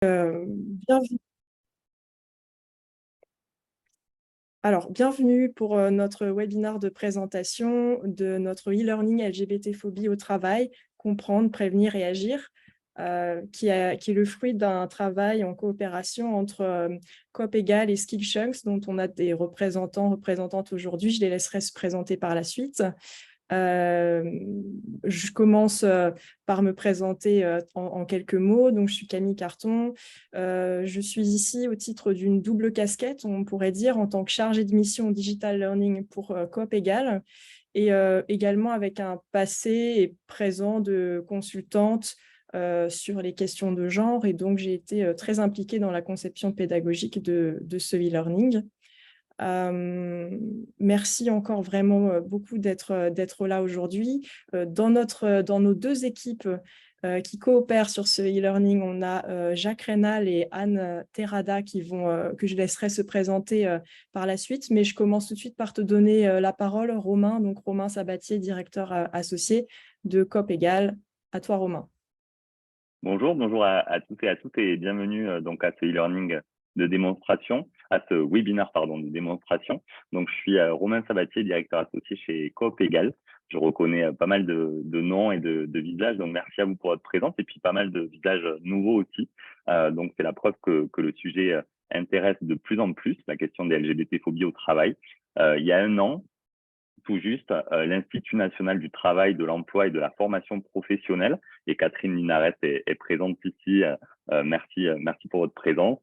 Bienvenue. Alors, bienvenue pour notre webinaire de présentation de notre e-learning LGBT-phobie au travail, comprendre, prévenir et agir, qui est le fruit d'un travail en coopération entre Coop Égal et Skillchunks, dont on a des représentantes aujourd'hui. Je les laisserai se présenter par la suite. Je commence par me présenter en quelques mots. Donc, je suis Camille Carton. Je suis ici au titre d'une double casquette, on pourrait dire, en tant que chargée de mission Digital Learning pour Coop Égal, et également avec un passé et présent de consultante sur les questions de genre. Et donc, j'ai été très impliquée dans la conception pédagogique de ce e-learning. Merci encore vraiment beaucoup d'être là aujourd'hui. Dans nos deux équipes qui coopèrent sur ce e-learning, on a Jacques Reynal et Anne Terrada que je laisserai se présenter par la suite. Mais je commence tout de suite par te donner la parole, Romain. Donc Romain Sabatier, directeur associé de Coop Égal. À toi, Romain. Bonjour à toutes et à toutes et bienvenue donc à ce e-learning de démonstration, à ce webinaire de démonstration. Donc je suis Romain Sabatier, directeur associé chez Coop Égal. Je reconnais pas mal de noms et de visages, donc merci à vous pour votre présence et puis pas mal de visages nouveaux aussi. Donc c'est la preuve que le sujet intéresse de plus en plus, la question des LGBT-phobies au travail. Il y a un an, tout juste, l'Institut national du travail, de l'emploi et de la formation professionnelle, et Catherine Linares est présente ici. Merci pour votre présence.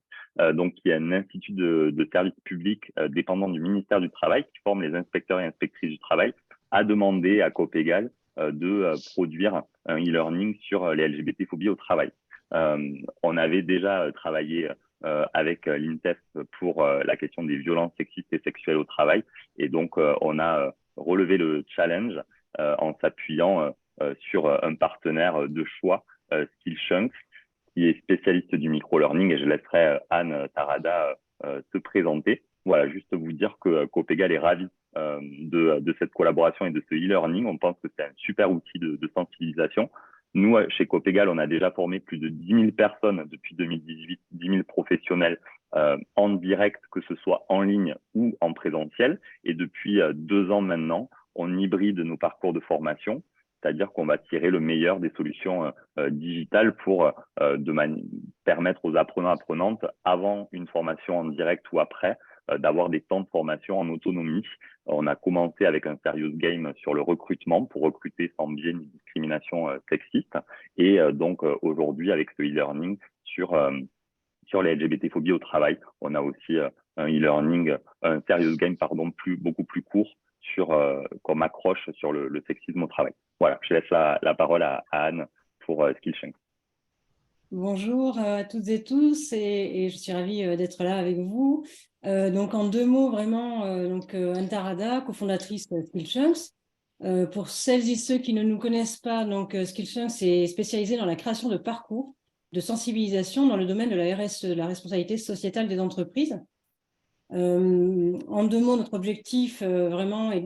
Donc, il y a un institut de service public dépendant du ministère du Travail qui forme les inspecteurs et inspectrices du travail, a demandé à Coop Égal de produire un e-learning sur les LGBT-phobies au travail. On avait déjà travaillé avec l'INTEF pour la question des violences sexistes et sexuelles au travail, et donc on a relever le challenge en s'appuyant sur un partenaire de choix, Skillchunks, qui est spécialiste du micro-learning, et je laisserai Anne Tarada se présenter. Voilà, juste vous dire que Coop Égal est ravi de cette collaboration et de ce e-learning. On pense que c'est un super outil de sensibilisation. Nous, chez Coop Égal, on a déjà formé plus de 10 000 personnes depuis 2018, 10 000 professionnels en direct, que ce soit en ligne ou en présentiel. Et depuis 2 ans maintenant, on hybride nos parcours de formation, c'est-à-dire qu'on va tirer le meilleur des solutions digitales pour permettre aux apprenants-apprenantes, avant une formation en direct ou après, d'avoir des temps de formation en autonomie. On a commencé avec un serious game sur le recrutement pour recruter sans biais ni discrimination sexiste. Et donc aujourd'hui, avec ce e-learning sur les LGBT-phobies au travail, on a aussi un e-learning, un serious game, beaucoup plus court sur comme accroche sur le sexisme au travail. Voilà, je laisse la parole à Anne pour Skillchunks. Bonjour à toutes et tous, et je suis ravie d'être là avec vous. Donc en 2 mots vraiment, Anne Tarada, cofondatrice de Skillchunks. Pour celles et ceux qui ne nous connaissent pas, donc Skillchunks est spécialisé dans la création de parcours de sensibilisation dans le domaine de la RSE, la responsabilité sociétale des entreprises. En 2 mots, notre objectif vraiment est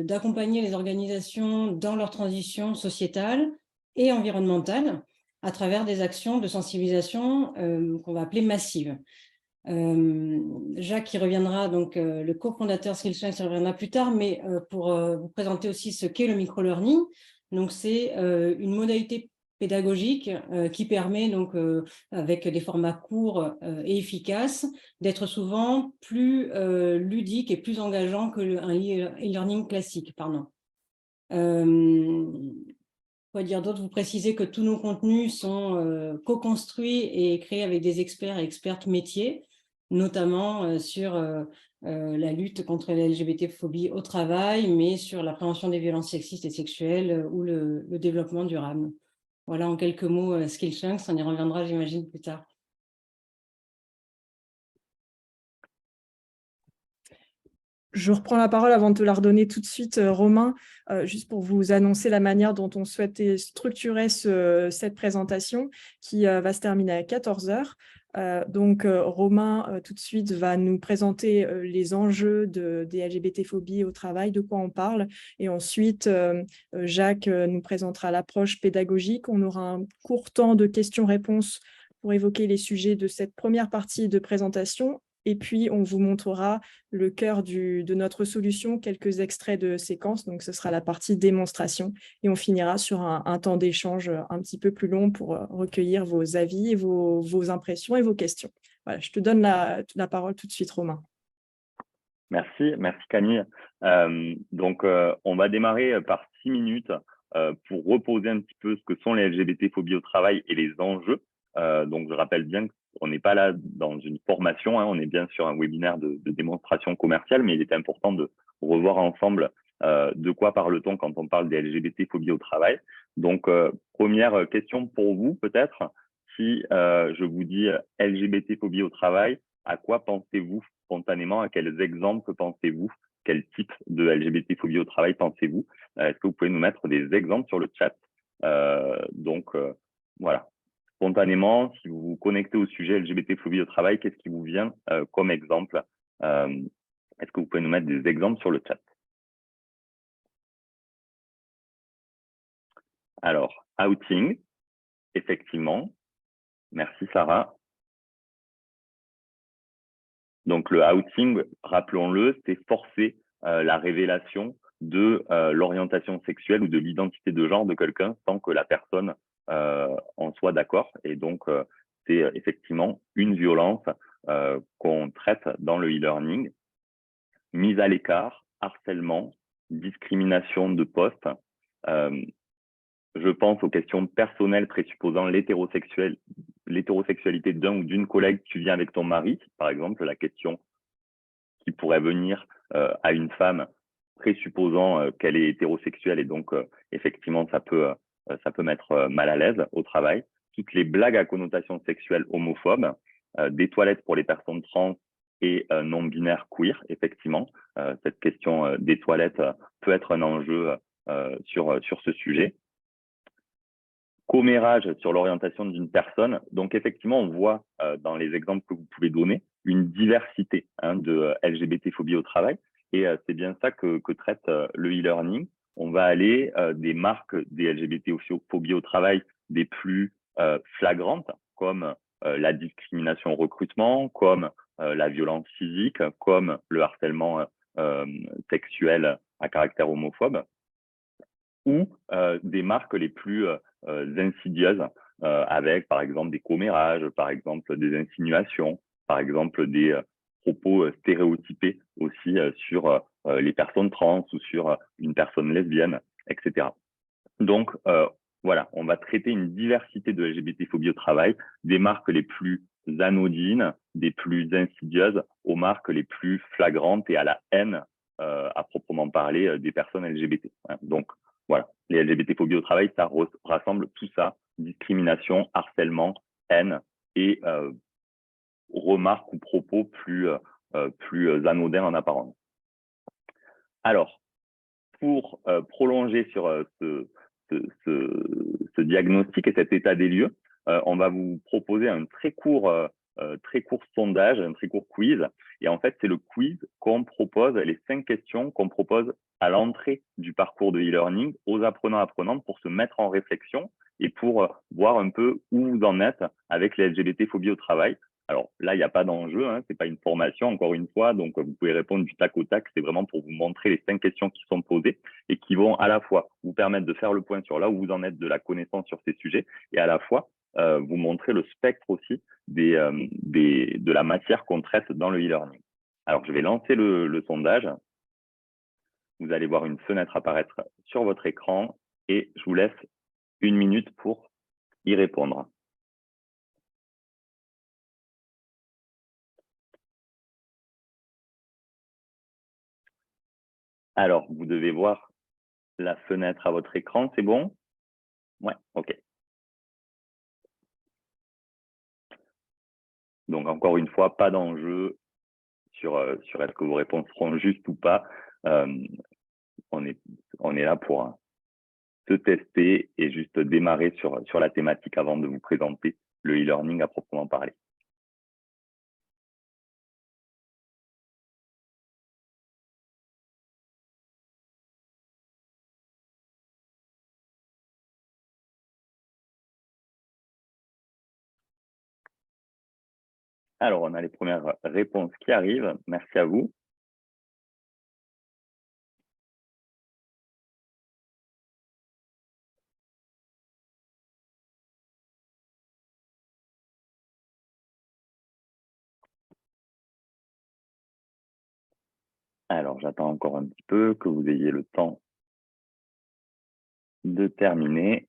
d'accompagner les organisations dans leur transition sociétale et environnementale à travers des actions de sensibilisation qu'on va appeler massives. Jacques, qui reviendra, donc le cofondateur Skillchunks, reviendra plus tard, mais pour vous présenter aussi ce qu'est le micro-learning. Donc, c'est une modalité pédagogique qui permet, donc, avec des formats courts et efficaces, d'être souvent plus ludique et plus engageant que un e-learning classique. Quoi dire d'autre? Vous précisez que tous nos contenus sont co-construits et créés avec des experts et expertes métiers, notamment sur la lutte contre la LGBT-phobie au travail, mais sur la prévention des violences sexistes et sexuelles ou le développement durable. Voilà en quelques mots Skillchunks, on y reviendra j'imagine plus tard. Je reprends la parole avant de te la redonner tout de suite, Romain, juste pour vous annoncer la manière dont on souhaitait structurer cette présentation qui va se terminer à 14 h. Donc, Romain, tout de suite, va nous présenter les enjeux des LGBT-phobies au travail, de quoi on parle. Et ensuite, Jacques nous présentera l'approche pédagogique. On aura un court temps de questions-réponses pour évoquer les sujets de cette première partie de présentation. Et puis, on vous montrera le cœur de notre solution, quelques extraits de séquences. Donc, ce sera la partie démonstration. Et on finira sur un temps d'échange un petit peu plus long pour recueillir vos avis, vos impressions et vos questions. Voilà, je te donne la parole tout de suite, Romain. Merci Camille. On va démarrer par 6 minutes pour reposer un petit peu ce que sont les LGBT-phobies au travail et les enjeux. Donc, je rappelle bien qu'on n'est pas là dans une formation, hein, on est bien sur un webinaire de démonstration commerciale, mais il est important de revoir ensemble de quoi parle-t-on quand on parle des LGBT-phobies au travail. Donc, première question pour vous, peut-être, si je vous dis LGBT-phobie au travail, à quoi pensez-vous spontanément? À quels exemples pensez-vous? Quel type de LGBT-phobie au travail pensez-vous? Est-ce que vous pouvez nous mettre des exemples sur le chat? Voilà. Spontanément, si vous vous connectez au sujet LGBT-phobie au travail, qu'est-ce qui vous vient comme exemple? Est-ce que vous pouvez nous mettre des exemples sur le chat? Alors, outing, effectivement. Merci Sarah. Donc, le outing, rappelons-le, c'est forcer la révélation de l'orientation sexuelle ou de l'identité de genre de quelqu'un sans que la personne en soit d'accord. Et donc, c'est effectivement une violence qu'on traite dans le e-learning. Mise à l'écart, harcèlement, discrimination de poste. Je pense aux questions personnelles présupposant l'hétérosexualité d'un ou d'une collègue. Tu viens avec ton mari, par exemple, la question qui pourrait venir à une femme présupposant qu'elle est hétérosexuelle et donc effectivement ça peut mettre mal à l'aise au travail. Toutes les blagues à connotation sexuelle homophobe, des toilettes pour les personnes trans et non-binaires queer, effectivement. Cette question des toilettes peut être un enjeu sur ce sujet. Commérage sur l'orientation d'une personne. Donc, effectivement, on voit dans les exemples que vous pouvez donner une diversité de LGBT-phobie au travail. Et c'est bien ça que traite le e-learning. On va aller des marques des LGBT-phobies au travail des plus flagrantes, comme la discrimination au recrutement, comme la violence physique, comme le harcèlement sexuel à caractère homophobe, ou des marques les plus insidieuses, avec par exemple des commérages, par exemple des insinuations, par exemple des propos stéréotypés aussi sur les personnes trans ou sur une personne lesbienne, etc. Donc, voilà, on va traiter une diversité de LGBT-phobie au travail, des marques les plus anodines, des plus insidieuses, aux marques les plus flagrantes et à la haine, à proprement parler, des personnes LGBT. Donc, voilà, les LGBT-phobies au travail, ça rassemble tout ça, discrimination, harcèlement, haine et remarques ou propos plus anodins en apparence. Alors, pour prolonger sur ce diagnostic et cet état des lieux, on va vous proposer un très court sondage, un très court quiz. Et en fait, c'est le quiz qu'on propose, les 5 questions qu'on propose à l'entrée du parcours de e-learning aux apprenants-apprenantes pour se mettre en réflexion et pour voir un peu où vous en êtes avec les LGBT-phobies au travail. Alors là, il n'y a pas d'enjeu, hein, c'est pas une formation, encore une fois, donc vous pouvez répondre du tac au tac. C'est vraiment pour vous montrer les 5 questions qui sont posées et qui vont à la fois vous permettre de faire le point sur là où vous en êtes de la connaissance sur ces sujets et à la fois vous montrer le spectre aussi de la matière qu'on traite dans le e-learning. Alors, je vais lancer le sondage. Vous allez voir une fenêtre apparaître sur votre écran et je vous laisse 1 minute pour y répondre. Alors, vous devez voir la fenêtre à votre écran, c'est bon? Ouais, ok. Donc, encore une fois, pas d'enjeu sur est-ce que vos réponses seront justes ou pas. On est là pour se tester et juste démarrer sur la thématique avant de vous présenter le e-learning à proprement parler. Alors, on a les premières réponses qui arrivent. Merci à vous. Alors, j'attends encore un petit peu que vous ayez le temps de terminer.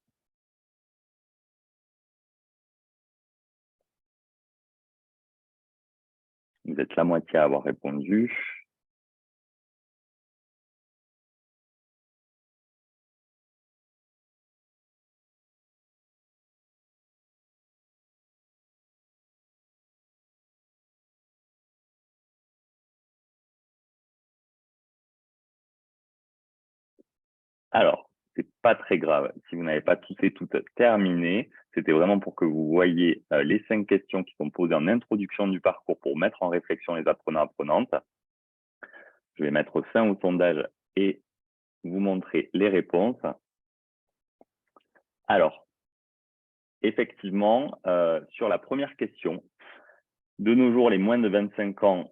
Vous êtes la moitié à avoir répondu. Alors, c'est pas très grave. Si vous n'avez pas tous et toutes terminé, c'était vraiment pour que vous voyiez les 5 questions qui sont posées en introduction du parcours pour mettre en réflexion les apprenants-apprenantes. Je vais mettre fin au sondage et vous montrer les réponses. Alors, effectivement, sur la première question, de nos jours, les moins de 25 ans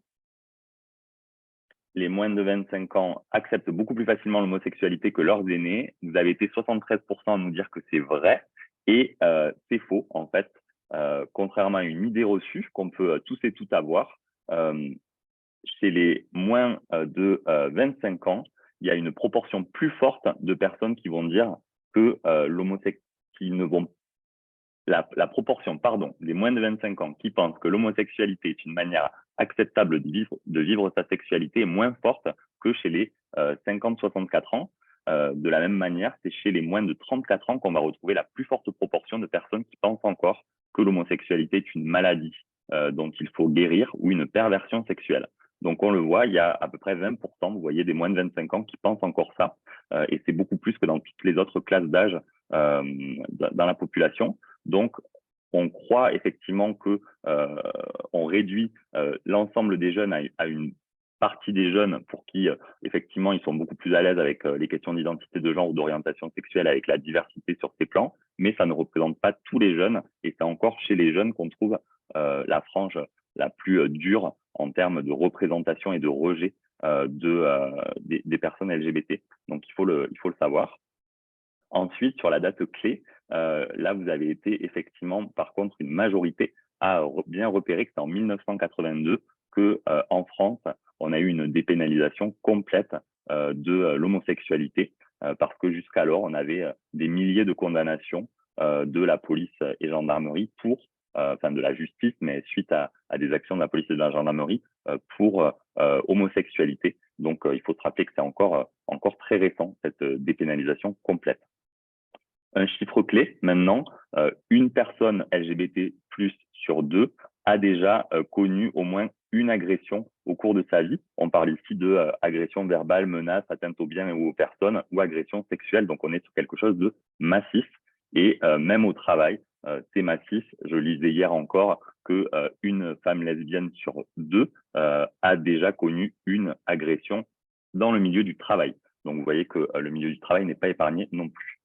acceptent beaucoup plus facilement l'homosexualité que leurs aînés. Vous avez été 73% à nous dire que c'est vrai et c'est faux en fait. Contrairement à une idée reçue qu'on peut tous et toutes avoir, chez les moins de 25 ans, il y a une proportion plus forte de personnes qui vont dire que la proportion, des moins de 25 ans qui pensent que l'homosexualité est une manière acceptable de vivre sa sexualité est moins forte que chez les 50-64 ans. De la même manière, c'est chez les moins de 34 ans qu'on va retrouver la plus forte proportion de personnes qui pensent encore que l'homosexualité est une maladie dont il faut guérir ou une perversion sexuelle. Donc, on le voit, il y a à peu près 20%, vous voyez, des moins de 25 ans qui pensent encore ça. Et c'est beaucoup plus que dans toutes les autres classes d'âge dans la population. Donc, on croit effectivement que on réduit l'ensemble des jeunes à une partie des jeunes pour qui, effectivement, ils sont beaucoup plus à l'aise avec les questions d'identité de genre ou d'orientation sexuelle, avec la diversité sur ces plans, mais ça ne représente pas tous les jeunes, et c'est encore chez les jeunes qu'on trouve la frange la plus dure en termes de représentation et de rejet des personnes LGBT. Donc, il faut le savoir. Ensuite, sur la date clé, là, vous avez été effectivement, par contre, une majorité à bien repérer que c'est en 1982 que, en France, on a eu une dépénalisation complète de l'homosexualité, parce que jusqu'alors, on avait des milliers de condamnations de la police et gendarmerie enfin de la justice, mais suite à des actions de la police et de la gendarmerie pour homosexualité. Donc, il faut se rappeler que c'est encore très récent, cette dépénalisation complète. Un chiffre clé, maintenant, une personne LGBT+ sur 2 a déjà connu au moins une agression au cours de sa vie. On parle ici de agression verbale, menace, atteinte aux biens et aux personnes ou agression sexuelle. Donc, on est sur quelque chose de massif. Et même au travail, c'est massif. Je lisais hier encore que une femme lesbienne sur 2 a déjà connu une agression dans le milieu du travail. Donc, vous voyez que le milieu du travail n'est pas épargné non plus.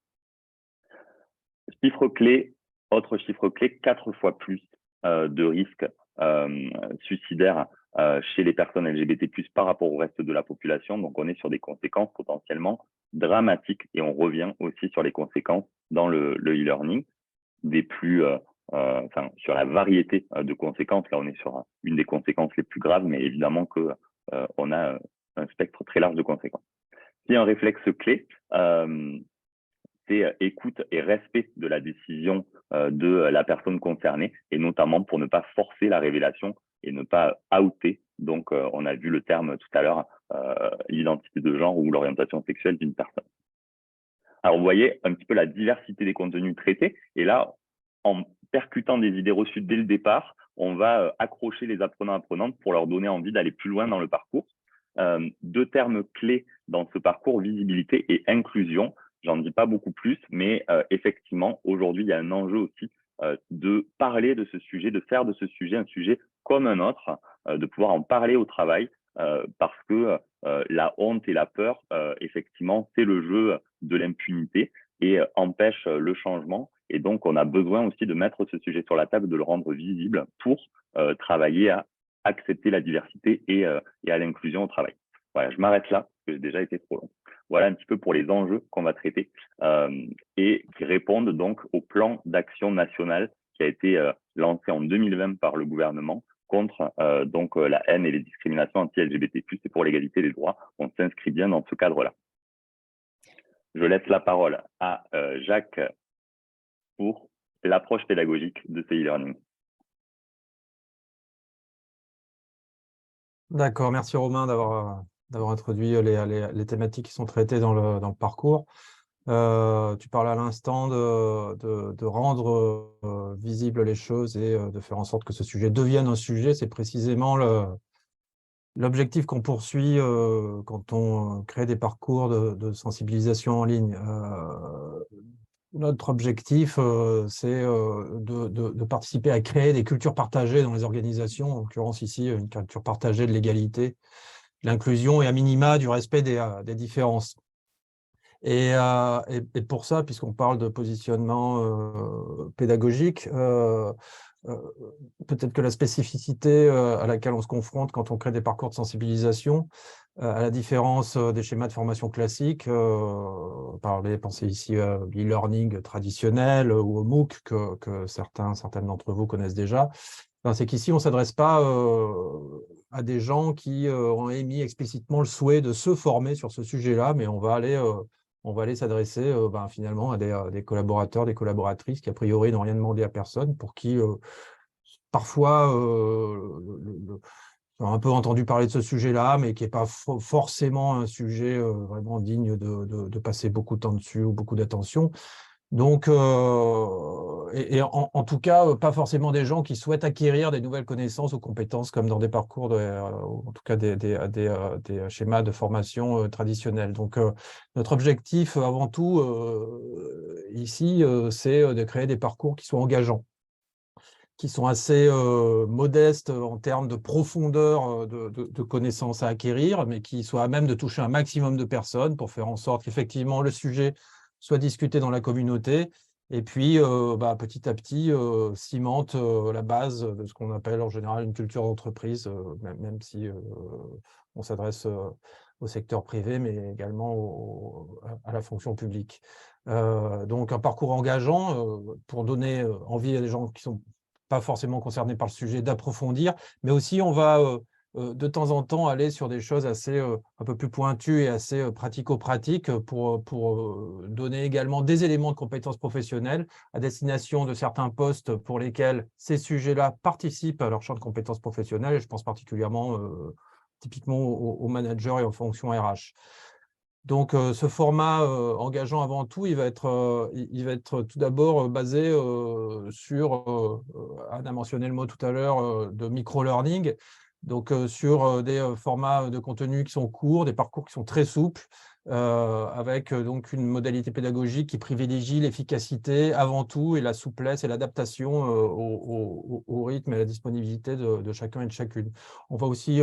Chiffre clé, autre chiffre clé, 4 fois plus de risques suicidaires chez les personnes LGBT+ par rapport au reste de la population. Donc, on est sur des conséquences potentiellement dramatiques et on revient aussi sur les conséquences dans le e-learning sur la variété de conséquences. Là, on est sur une des conséquences les plus graves, mais évidemment que on a un spectre très large de conséquences. Si un réflexe clé, c'est écoute et respect de la décision de la personne concernée, et notamment pour ne pas forcer la révélation et ne pas outer. Donc, on a vu le terme tout à l'heure, l'identité de genre ou l'orientation sexuelle d'une personne. Alors, vous voyez un petit peu la diversité des contenus traités. Et là, en percutant des idées reçues dès le départ, on va accrocher les apprenants-apprenantes pour leur donner envie d'aller plus loin dans le parcours. 2 termes clés dans ce parcours, visibilité et inclusion. J'en dis pas beaucoup plus, mais effectivement, aujourd'hui, il y a un enjeu aussi de parler de ce sujet, de faire de ce sujet un sujet comme un autre, de pouvoir en parler au travail, parce que la honte et la peur, effectivement, c'est le jeu de l'impunité et empêche le changement. Et donc, on a besoin aussi de mettre ce sujet sur la table, de le rendre visible pour travailler à accepter la diversité et à l'inclusion au travail. Voilà, je m'arrête là, parce que j'ai déjà été trop long. Voilà un petit peu pour les enjeux qu'on va traiter et qui répondent donc au plan d'action national qui a été lancé en 2020 par le gouvernement contre la haine et les discriminations anti-LGBT+, et pour l'égalité des droits. On s'inscrit bien dans ce cadre-là. Je laisse la parole à Jacques pour l'approche pédagogique de ce e-learning. D'accord, merci Romain d'avoir introduit les thématiques qui sont traitées dans le parcours. Tu parles à l'instant de rendre visibles les choses et de faire en sorte que ce sujet devienne un sujet. C'est précisément l'objectif qu'on poursuit quand on crée des parcours de sensibilisation en ligne. Notre objectif, c'est de participer à créer des cultures partagées dans les organisations, en l'occurrence ici, une culture partagée de l'égalité, de l'inclusion et à minima du respect des différences. Et pour ça, puisqu'on parle de positionnement pédagogique, peut-être que la spécificité à laquelle on se confronte quand on crée des parcours de sensibilisation, à la différence des schémas de formation classiques, pensez ici à l'e-learning traditionnel ou au MOOC que certaines d'entre vous connaissent déjà, c'est qu'ici, on ne s'adresse pas à des gens qui ont émis explicitement le souhait de se former sur ce sujet-là, mais on va aller s'adresser finalement à des collaborateurs, des collaboratrices qui, a priori, n'ont rien demandé à personne, pour qui, parfois, ont un peu entendu parler de ce sujet-là, mais qui n'est pas forcément un sujet vraiment digne de passer beaucoup de temps dessus ou beaucoup d'attention. Donc, en tout cas, pas forcément des gens qui souhaitent acquérir des nouvelles connaissances ou compétences comme dans des parcours, en tout cas des schémas de formation traditionnels. Donc, notre objectif avant tout ici, c'est de créer des parcours qui soient engageants, qui sont assez modestes en termes de profondeur de connaissances à acquérir, mais qui soient à même de toucher un maximum de personnes pour faire en sorte qu'effectivement le sujet soit discuté dans la communauté et puis petit à petit cimente la base de ce qu'on appelle en général une culture d'entreprise, même si on s'adresse au secteur privé, mais également à la fonction publique. Donc un parcours engageant pour donner envie à des gens qui sont pas forcément concernés par le sujet, d'approfondir, mais aussi on va de temps en temps aller sur des choses assez un peu plus pointues et assez pratico-pratiques pour donner également des éléments de compétences professionnelles à destination de certains postes pour lesquels ces sujets-là participent à leur champ de compétences professionnelles. Et je pense particulièrement typiquement aux managers et aux fonctions RH. Donc, ce format engageant avant tout, il va être tout d'abord basé sur, Anne a mentionné le mot tout à l'heure, de micro-learning, donc sur des formats de contenu qui sont courts, des parcours qui sont très souples, avec donc une modalité pédagogique qui privilégie l'efficacité avant tout et la souplesse et l'adaptation au rythme et à la disponibilité de chacun et de chacune. On va aussi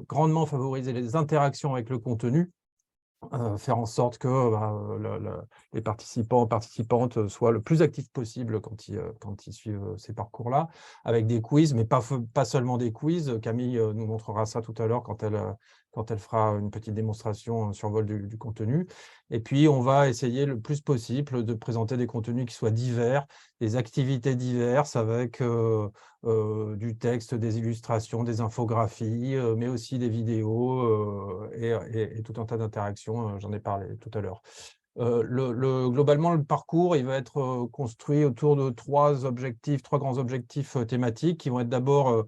grandement favoriser les interactions avec le contenu, faire en sorte que les participants, participantes soient le plus actifs possible quand ils suivent ces parcours-là, avec des quiz, mais pas seulement des quiz. Camille nous montrera ça tout à l'heure quand elle fera une petite démonstration, un survol du contenu. Et puis, on va essayer le plus possible de présenter des contenus qui soient divers, des activités diverses avec du texte, des illustrations, des infographies, mais aussi des vidéos et tout un tas d'interactions, j'en ai parlé tout à l'heure. Globalement, le parcours, il va être construit autour de trois grands objectifs thématiques qui vont être d'abord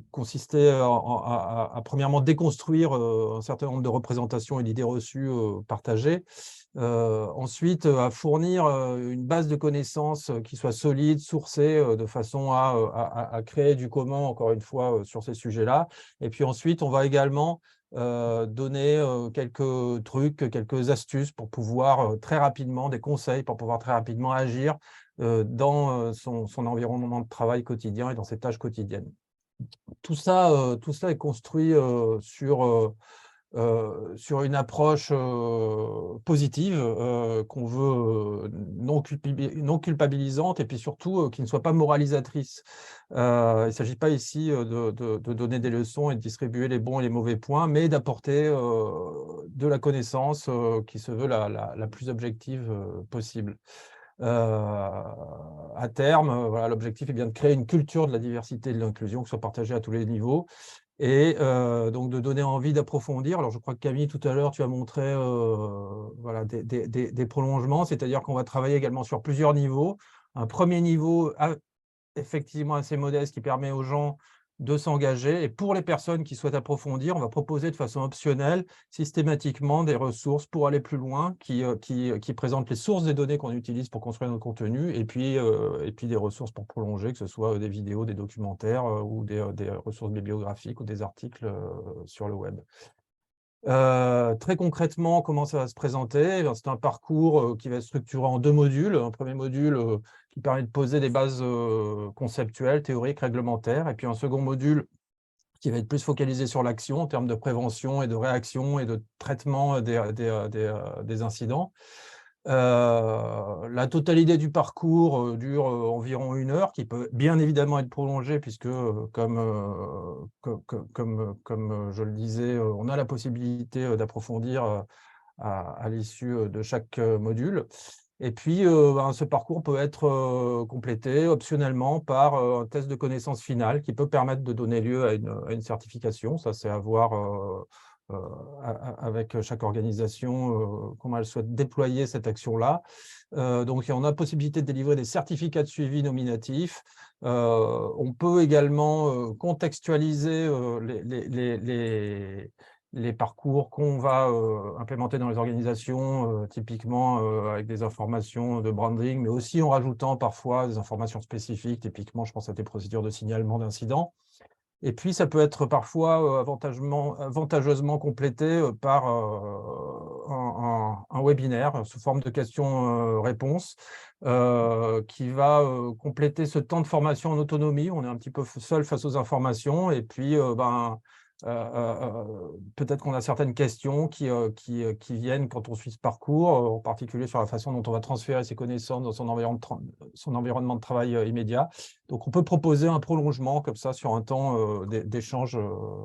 consister à premièrement déconstruire un certain nombre de représentations et d'idées reçues partagées. Ensuite, à fournir une base de connaissances qui soit solide, sourcée, de façon à créer du commun, encore une fois, sur ces sujets-là. Et puis ensuite, on va également donner quelques trucs, quelques astuces pour pouvoir très rapidement, des conseils pour pouvoir très rapidement agir dans son environnement de travail quotidien et dans ses tâches quotidiennes. Tout ça est construit sur sur une approche positive, qu'on veut non culpabilisante, et puis surtout qui ne soit pas moralisatrice. Il ne s'agit pas ici de donner des leçons et de distribuer les bons et les mauvais points, mais d'apporter de la connaissance qui se veut la plus objective possible. À terme, voilà, l'objectif est bien de créer une culture de la diversité et de l'inclusion qui soit partagée à tous les niveaux, et donc de donner envie d'approfondir. Alors je crois que Camille, tout à l'heure, tu as montré voilà, des prolongements, c'est-à-dire qu'on va travailler également sur plusieurs niveaux. Un premier niveau effectivement assez modeste qui permet aux gens de s'engager, et pour les personnes qui souhaitent approfondir, on va proposer de façon optionnelle systématiquement des ressources pour aller plus loin, qui présentent les sources des données qu'on utilise pour construire notre contenu, et puis des ressources pour prolonger, que ce soit des vidéos, des documentaires ou des ressources bibliographiques ou des articles sur le web. Très concrètement, comment ça va se présenter? C'est un parcours qui va être structuré en 2 modules. Un premier module qui permet de poser des bases conceptuelles, théoriques, réglementaires, et puis un second module qui va être plus focalisé sur l'action en termes de prévention et de réaction et de traitement des incidents. La totalité du parcours dure environ 1 heure, qui peut bien évidemment être prolongée, puisque comme je le disais, on a la possibilité d'approfondir à l'issue de chaque module. Et puis, ce parcours peut être complété optionnellement par un test de connaissance finale qui peut permettre de donner lieu à une certification. Ça, c'est à voir avec chaque organisation, comment elle souhaite déployer cette action-là. Donc, on a la possibilité de délivrer des certificats de suivi nominatifs. On peut également contextualiser les parcours qu'on va implémenter dans les organisations, typiquement avec des informations de branding, mais aussi en rajoutant parfois des informations spécifiques, typiquement, je pense à des procédures de signalement d'incidents. Et puis, ça peut être parfois avantageusement complété par un webinaire sous forme de questions-réponses qui va compléter ce temps de formation en autonomie. On est un petit peu seul face aux informations, et puis peut-être qu'on a certaines questions qui viennent quand on suit ce parcours, en particulier sur la façon dont on va transférer ses connaissances dans son environnement de travail immédiat. Donc, on peut proposer un prolongement comme ça sur un temps d'échange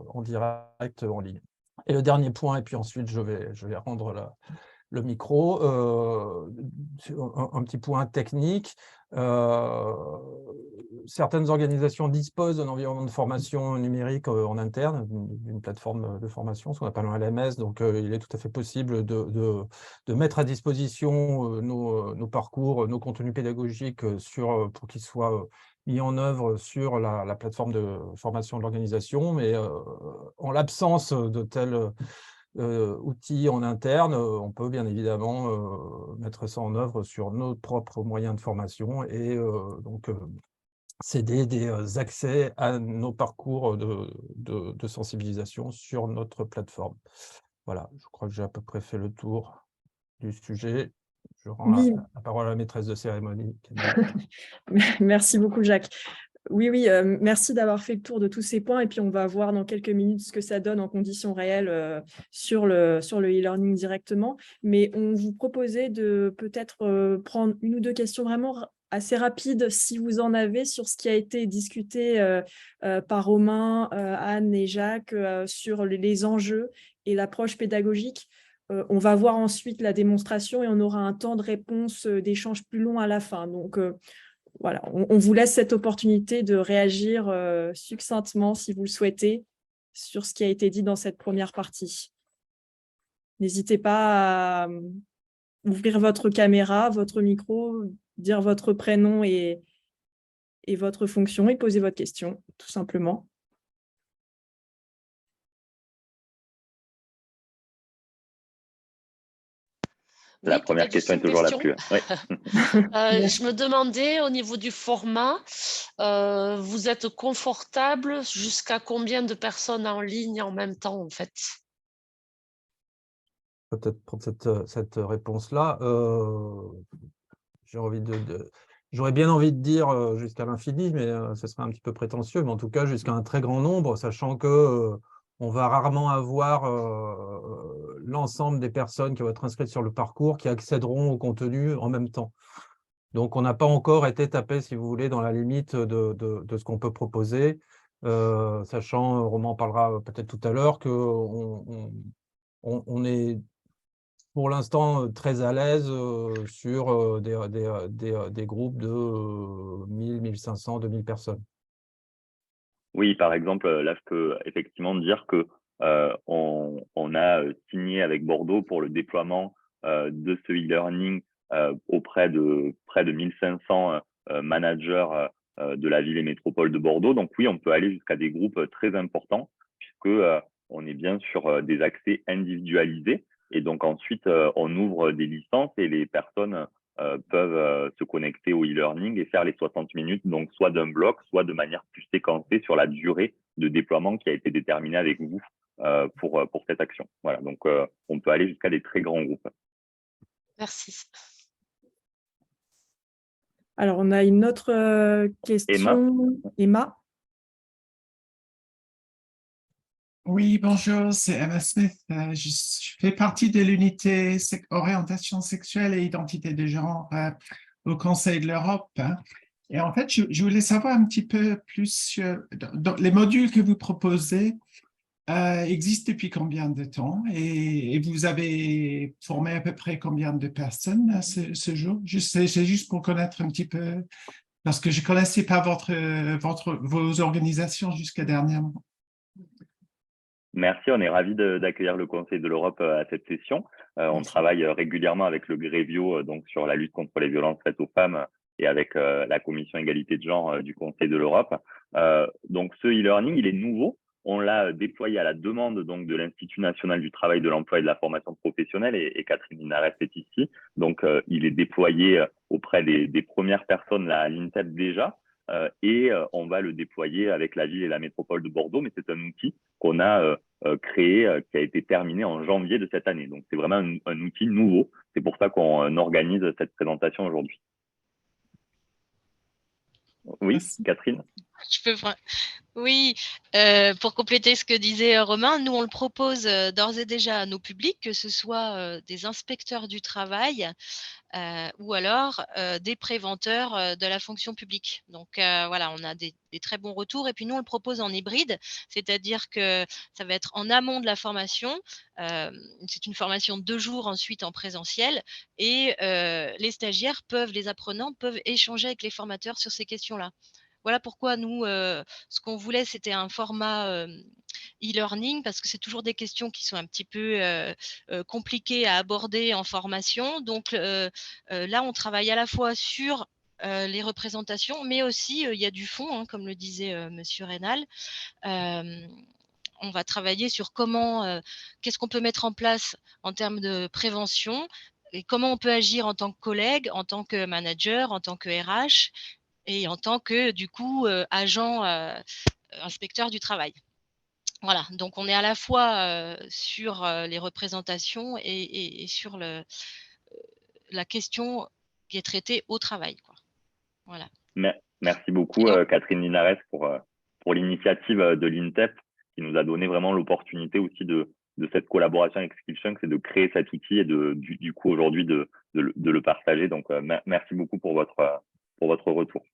en direct en ligne. Et le dernier point, et puis ensuite je vais rendre le micro, un petit point technique. Certaines organisations disposent d'un environnement de formation numérique en interne, d'une plateforme de formation, ce qu'on appelle un LMS. Donc, il est tout à fait possible de mettre à disposition nos parcours, nos contenus pédagogiques pour qu'ils soient mis en œuvre sur la plateforme de formation de l'organisation. Mais en l'absence de tels outils en interne, on peut bien évidemment mettre ça en œuvre sur nos propres moyens de formation, et donc céder des accès à nos parcours de sensibilisation sur notre plateforme. Voilà, je crois que j'ai à peu près fait le tour du sujet. Je rends la parole à la maîtresse de cérémonie. Merci beaucoup, Jacques. Oui, merci d'avoir fait le tour de tous ces points, et puis on va voir dans quelques minutes ce que ça donne en conditions réelles sur le e-learning directement. Mais on vous proposait de peut-être prendre 1 ou 2 questions vraiment assez rapides, si vous en avez, sur ce qui a été discuté par Romain, Anne et Jacques sur les enjeux et l'approche pédagogique. On va voir ensuite la démonstration, et on aura un temps de réponse, d'échange plus long à la fin. Donc, voilà, on vous laisse cette opportunité de réagir succinctement, si vous le souhaitez, sur ce qui a été dit dans cette première partie. N'hésitez pas à ouvrir votre caméra, votre micro, dire votre prénom et votre fonction, et poser votre question, tout simplement. La première question est toujours la plus. Oui. Je me demandais, au niveau du format, vous êtes confortable jusqu'à combien de personnes en ligne en même temps, en fait? Peut-être prendre cette réponse-là. J'aurais bien envie de dire jusqu'à l'infini, mais ce serait un petit peu prétentieux, mais en tout cas jusqu'à un très grand nombre, sachant que on va rarement avoir l'ensemble des personnes qui vont être inscrites sur le parcours qui accéderont au contenu en même temps. Donc, on n'a pas encore été tapé, si vous voulez, dans la limite de ce qu'on peut proposer, sachant, Roman parlera peut-être tout à l'heure, qu'on on est pour l'instant très à l'aise sur des groupes de 1000, 1500, 2000 personnes. Oui, par exemple, là, je peux effectivement dire que on a signé avec Bordeaux pour le déploiement de ce e-learning auprès de près de 1500 managers de la ville et métropole de Bordeaux. Donc oui, on peut aller jusqu'à des groupes très importants puisque on est bien sur des accès individualisés. Et donc ensuite, on ouvre des licences et les personnes peuvent se connecter au e-learning et faire les 60 minutes, donc soit d'un bloc, soit de manière plus séquencée sur la durée de déploiement qui a été déterminée avec vous pour cette action. Voilà, donc on peut aller jusqu'à des très grands groupes. Merci. Alors, on a une autre question. Emma. Oui, bonjour, c'est Emma Smith. Je fais partie de l'unité orientation sexuelle et identité de genre au Conseil de l'Europe. Et en fait, je voulais savoir un petit peu plus sur les modules que vous proposez existent depuis combien de temps et vous avez formé à peu près combien de personnes à ce jour? C'est juste pour connaître un petit peu, parce que je ne connaissais pas vos organisations jusqu'à dernièrement. Merci, on est ravis d'accueillir le Conseil de l'Europe à cette session. On travaille régulièrement avec le Grevio donc sur la lutte contre les violences faites aux femmes et avec la Commission égalité de genre du Conseil de l'Europe. Donc ce e-learning, il est nouveau. On l'a déployé à la demande donc de l'Institut national du travail, de l'emploi et de la formation professionnelle et Catherine Linares est ici. Donc il est déployé auprès des premières personnes là, à l'INSEP déjà. Et on va le déployer avec la ville et la métropole de Bordeaux, mais c'est un outil qu'on a créé, qui a été terminé en janvier de cette année. Donc, c'est vraiment un outil nouveau. C'est pour ça qu'on organise cette présentation aujourd'hui. Oui, Merci. Catherine? Oui, pour compléter ce que disait Romain, nous, on le propose d'ores et déjà à nos publics, que ce soit des inspecteurs du travail ou alors des préventeurs de la fonction publique. Donc, voilà, on a des très bons retours. Et puis, nous, on le propose en hybride, c'est-à-dire que ça va être en amont de la formation. C'est une formation de 2 jours, ensuite en présentiel. Et les apprenants peuvent échanger avec les formateurs sur ces questions-là. Voilà pourquoi nous, ce qu'on voulait, c'était un format e-learning, parce que c'est toujours des questions qui sont un petit peu compliquées à aborder en formation. Donc là, on travaille à la fois sur les représentations, mais aussi il y a du fond, hein, comme le disait Monsieur Reynal. On va travailler sur qu'est-ce qu'on peut mettre en place en termes de prévention et comment on peut agir en tant que collègue, en tant que manager, en tant que RH et en tant que, du coup, agent inspecteur du travail. Voilà, donc on est à la fois sur les représentations et sur la question qui est traitée au travail, quoi. Voilà. Merci beaucoup, Catherine Linares, pour l'initiative de l'INTEP qui nous a donné vraiment l'opportunité aussi de cette collaboration avec Skillchunk, c'est de créer cet outil et du coup aujourd'hui de le partager. Donc, merci beaucoup pour votre retour.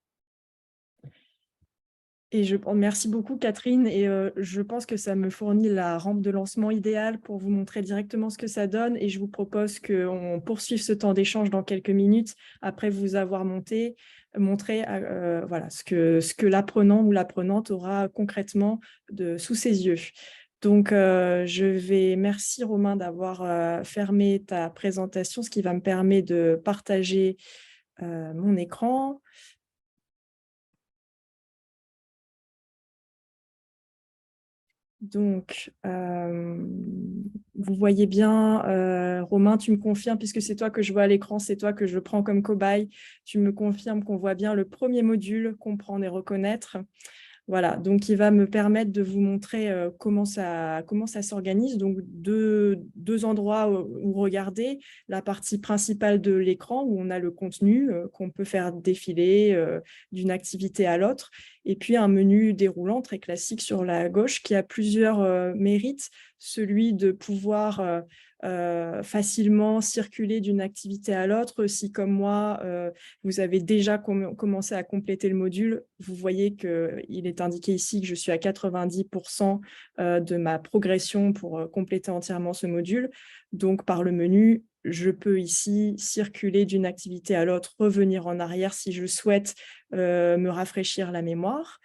Et merci beaucoup, Catherine. Et je pense que ça me fournit la rampe de lancement idéale pour vous montrer directement ce que ça donne. Et je vous propose qu'on poursuive ce temps d'échange dans quelques minutes après vous avoir montré voilà, ce que l'apprenant ou l'apprenante aura concrètement sous ses yeux. Donc, merci Romain d'avoir fermé ta présentation, ce qui va me permettre de partager mon écran. Donc, vous voyez bien, Romain, tu me confirmes, puisque c'est toi que je vois à l'écran, c'est toi que je prends comme cobaye, tu me confirmes qu'on voit bien le premier module, comprendre et reconnaître. Voilà, donc il va me permettre de vous montrer comment ça s'organise. Donc, deux endroits où regarder. La partie principale de l'écran où on a le contenu qu'on peut faire défiler d'une activité à l'autre. Et puis, un menu déroulant très classique sur la gauche qui a plusieurs mérites. Celui de pouvoir facilement circuler d'une activité à l'autre. Si, comme moi, vous avez déjà commencé à compléter le module, vous voyez qu'il est indiqué ici que je suis à 90% de ma progression pour compléter entièrement ce module. Donc, par le menu, je peux ici circuler d'une activité à l'autre, revenir en arrière si je souhaite me rafraîchir la mémoire.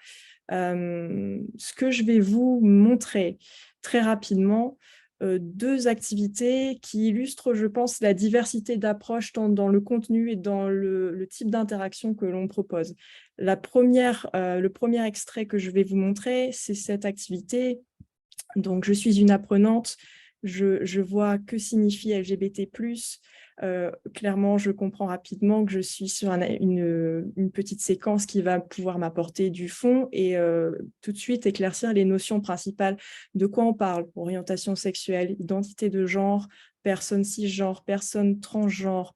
Ce que je vais vous montrer très rapidement, deux activités qui illustrent, je pense, la diversité d'approches tant dans le contenu et dans le type d'interaction que l'on propose. Le premier extrait que je vais vous montrer, c'est cette activité. Donc, je suis une apprenante, je vois que signifie LGBT+. Clairement, je comprends rapidement que je suis sur une petite séquence qui va pouvoir m'apporter du fond et tout de suite éclaircir les notions principales. De quoi on parle? Orientation sexuelle, identité de genre, personne cisgenre, personne transgenre.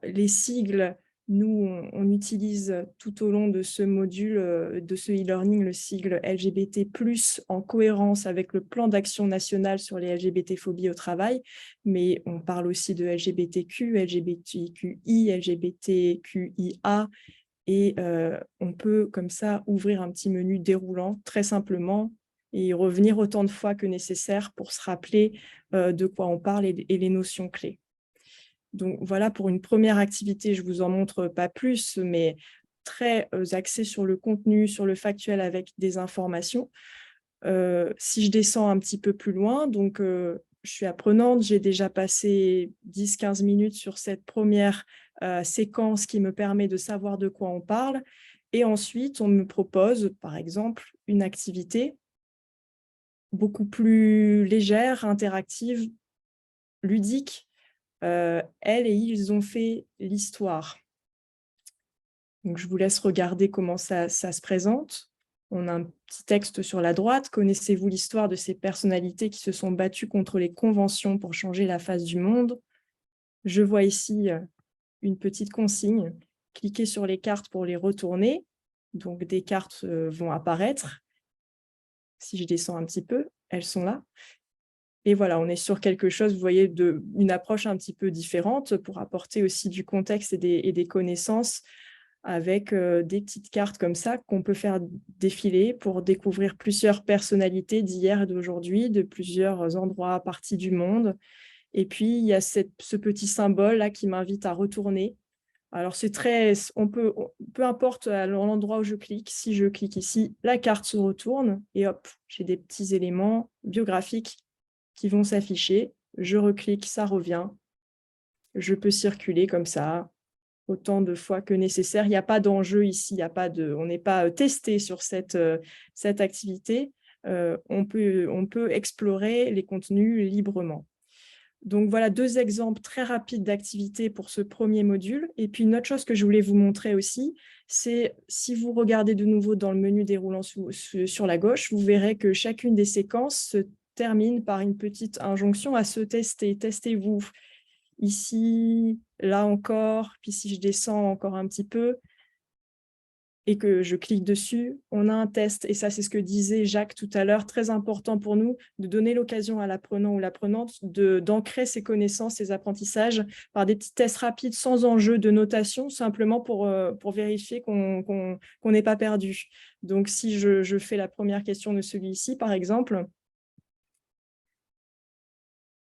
Les sigles, nous, on utilise tout au long de ce module, de ce e-learning, le sigle LGBT+, en cohérence avec le plan d'action national sur les LGBT-phobies au travail, mais on parle aussi de LGBTQ, LGBTQI, LGBTQIA, et on peut comme ça ouvrir un petit menu déroulant très simplement et y revenir autant de fois que nécessaire pour se rappeler de quoi on parle et les notions clés. Donc voilà, pour une première activité, je ne vous en montre pas plus, mais très axée sur le contenu, sur le factuel avec des informations. Si je descends un petit peu plus loin, donc je suis apprenante, j'ai déjà passé 10-15 minutes sur cette première séquence qui me permet de savoir de quoi on parle. Et ensuite, on me propose, par exemple, une activité beaucoup plus légère, interactive, ludique. Elle et ils ont fait l'histoire. Donc, je vous laisse regarder comment ça se présente. On a un petit texte sur la droite. Connaissez-vous l'histoire de ces personnalités qui se sont battues contre les conventions pour changer la face du monde? Je vois ici une petite consigne. Cliquez sur les cartes pour les retourner. Donc, des cartes vont apparaître. Si je descends un petit peu, elles sont là. Et voilà, on est sur quelque chose, vous voyez, une approche un petit peu différente pour apporter aussi du contexte et des connaissances avec des petites cartes comme ça qu'on peut faire défiler pour découvrir plusieurs personnalités d'hier et d'aujourd'hui, de plusieurs endroits, parties du monde. Et puis, il y a ce petit symbole-là qui m'invite à retourner. Alors, c'est peu importe l'endroit où je clique, si je clique ici, la carte se retourne et hop, j'ai des petits éléments biographiques qui vont s'afficher. Je reclique, ça revient. Je peux circuler comme ça autant de fois que nécessaire. Il n'y a pas d'enjeu ici, on n'est pas testé sur cette activité. On peut explorer les contenus librement. Donc voilà, deux exemples très rapides d'activités pour ce premier module. Et puis une autre chose que je voulais vous montrer aussi, c'est si vous regardez de nouveau dans le menu déroulant sur la gauche, vous verrez que chacune des séquences se termine par une petite injonction à se tester. Testez-vous. Ici, là encore, puis si je descends encore un petit peu et que je clique dessus, on a un test. Et ça, c'est ce que disait Jacques tout à l'heure, très important pour nous, de donner l'occasion à l'apprenant ou l'apprenante d'ancrer ses connaissances, ses apprentissages par des petits tests rapides sans enjeu de notation, simplement pour vérifier qu'on n'est pas perdu. Donc, si je fais la première question de celui-ci, par exemple,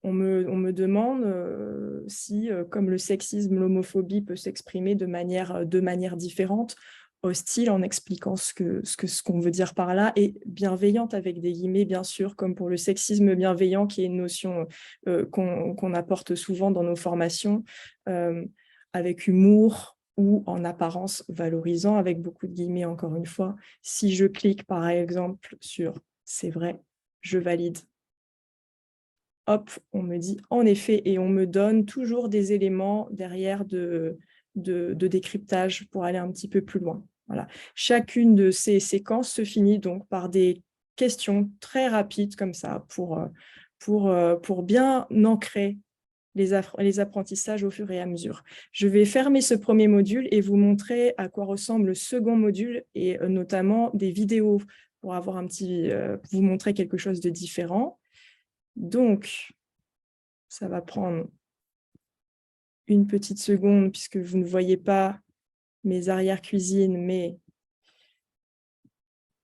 on me demande si, comme le sexisme, l'homophobie peut s'exprimer de manière différente, hostile en expliquant ce qu'on veut dire par là, et bienveillante avec des guillemets, bien sûr, comme pour le sexisme bienveillant, qui est une notion qu'on apporte souvent dans nos formations, avec humour ou en apparence valorisant, avec beaucoup de guillemets, encore une fois. Si je clique, par exemple, sur « c'est vrai », je valide. Hop, on me dit en effet, et on me donne toujours des éléments derrière de décryptage pour aller un petit peu plus loin. Voilà. Chacune de ces séquences se finit donc par des questions très rapides comme ça pour bien ancrer les apprentissages au fur et à mesure. Je vais fermer ce premier module et vous montrer à quoi ressemble le second module et notamment des vidéos pour avoir vous montrer quelque chose de différent. Donc, ça va prendre une petite seconde puisque vous ne voyez pas mes arrière-cuisines, mais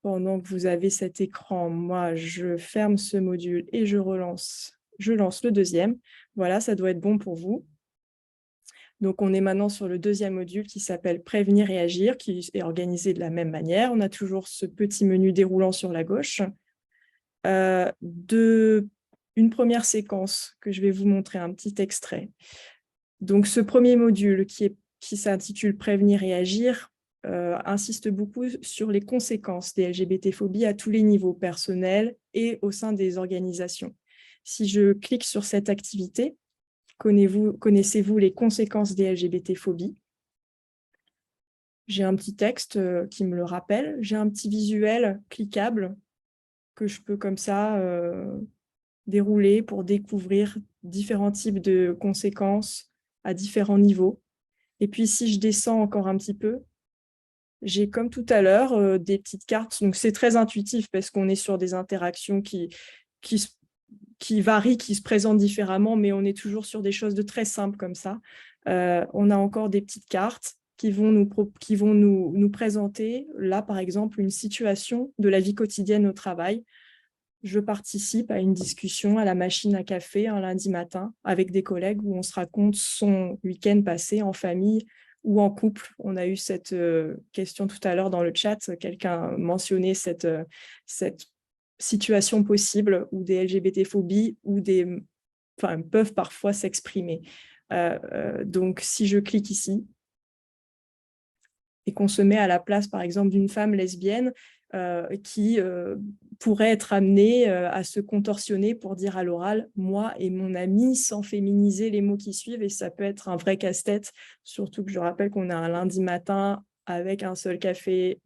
pendant que vous avez cet écran, moi, je ferme ce module et je lance le deuxième. Voilà, ça doit être bon pour vous. Donc, on est maintenant sur le deuxième module qui s'appelle « Prévenir et agir », qui est organisé de la même manière. On a toujours ce petit menu déroulant sur la gauche. Une première séquence que je vais vous montrer, un petit extrait. Donc, ce premier module qui s'intitule « Prévenir et agir », insiste beaucoup sur les conséquences des LGBT-phobies à tous les niveaux, personnels et au sein des organisations. Si je clique sur cette activité, connaissez-vous les conséquences des LGBT-phobies? J'ai un petit texte qui me le rappelle. J'ai un petit visuel cliquable que je peux comme ça dérouler pour découvrir différents types de conséquences à différents niveaux. Et puis, si je descends encore un petit peu, j'ai comme tout à l'heure des petites cartes. Donc, c'est très intuitif parce qu'on est sur des interactions qui varient, qui se présentent différemment, mais on est toujours sur des choses de très simples comme ça. On a encore des petites cartes qui vont nous présenter, là, par exemple, une situation de la vie quotidienne au travail. Je participe à une discussion à la machine à café un lundi matin avec des collègues où on se raconte son week-end passé en famille ou en couple. On a eu cette question tout à l'heure dans le chat. Quelqu'un mentionnait cette situation possible où des LGBT-phobies peuvent parfois s'exprimer. Donc, si je clique ici et qu'on se met à la place, par exemple, d'une femme lesbienne qui pourrait être amenée à se contorsionner pour dire à l'oral « moi et mon ami » sans féminiser les mots qui suivent, et ça peut être un vrai casse-tête, surtout que je rappelle qu'on a un lundi matin avec un seul café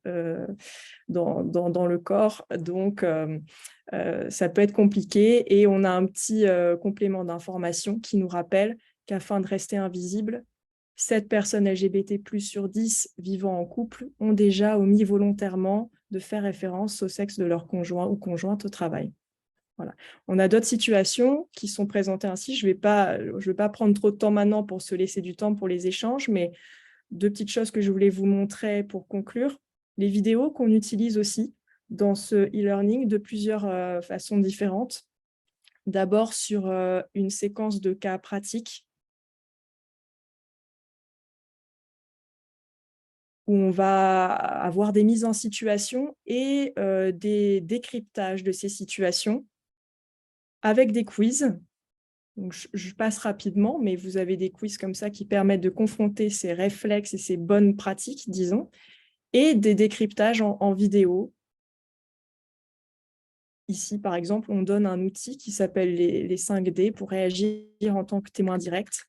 dans le corps, donc ça peut être compliqué, et on a un petit complément d'information qui nous rappelle qu'afin de rester invisible, 7 personnes LGBT+ sur 10 vivant en couple ont déjà omis volontairement de faire référence au sexe de leur conjoint ou conjointe au travail. Voilà. On a d'autres situations qui sont présentées ainsi. Je vais pas prendre trop de temps maintenant pour se laisser du temps pour les échanges, mais 2 petites choses que je voulais vous montrer pour conclure. Les vidéos qu'on utilise aussi dans ce e-learning de plusieurs façons différentes. D'abord sur une séquence de cas pratiques où on va avoir des mises en situation et des décryptages de ces situations avec des quiz. Donc, je passe rapidement, mais vous avez des quiz comme ça qui permettent de confronter ces réflexes et ces bonnes pratiques, disons, et des décryptages en vidéo. Ici, par exemple, on donne un outil qui s'appelle les 5D pour réagir en tant que témoin direct.